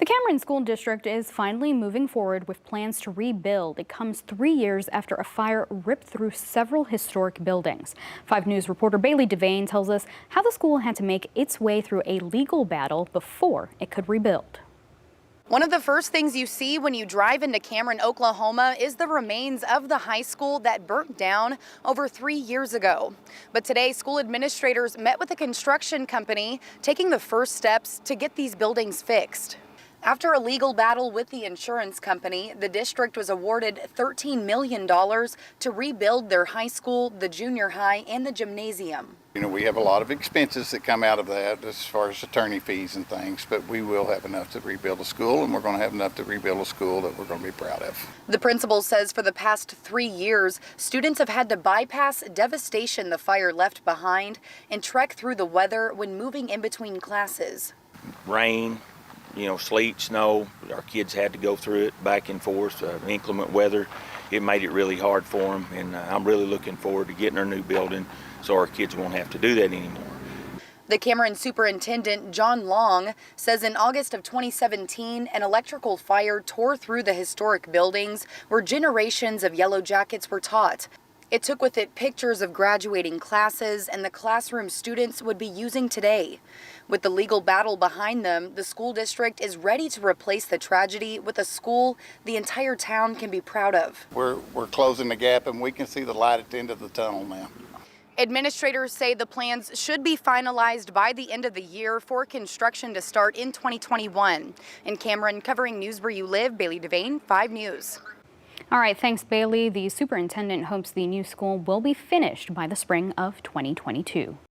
The Cameron School District is finally moving forward with plans to rebuild. It comes 3 years after a fire ripped through several historic buildings. 5 News reporter Bailey Devane tells us how the school had to make its way through a legal battle before it could rebuild. One of the first things you see when you drive into Cameron, Oklahoma is the remains of the high school that burnt down over 3 years ago. But today, school administrators met with a construction company, taking the first steps to get these buildings fixed. After a legal battle with the insurance company, the district was awarded $13 million to rebuild their high school, the junior high, and the gymnasium. You know, we have a lot of expenses that come out of that as far as attorney fees and things, but we will have enough to rebuild a school, and we're going to have enough to rebuild a school that we're going to be proud of. The principal says for the past 3 years, students have had to bypass devastation the fire left behind and trek through the weather when moving in between classes. Rain, sleet, snow, our kids had to go through it back and forth, inclement weather. It made it really hard for them, and I'm really looking forward to getting our new building so our kids won't have to do that anymore. The Cameron Superintendent, John Long, says in August of 2017, an electrical fire tore through the historic buildings where generations of Yellow Jackets were taught. It took with it pictures of graduating classes and the classroom students would be using today. With the legal battle behind them, the school district is ready to replace the tragedy with a school the entire town can be proud of. We're closing the gap, and we can see the light at the end of the tunnel now. Administrators say the plans should be finalized by the end of the year for construction to start in 2021. In Cameron, covering News Where You Live, Bailey Devane, 5 News. All right, thanks, Bailey. The superintendent hopes the new school will be finished by the spring of 2022.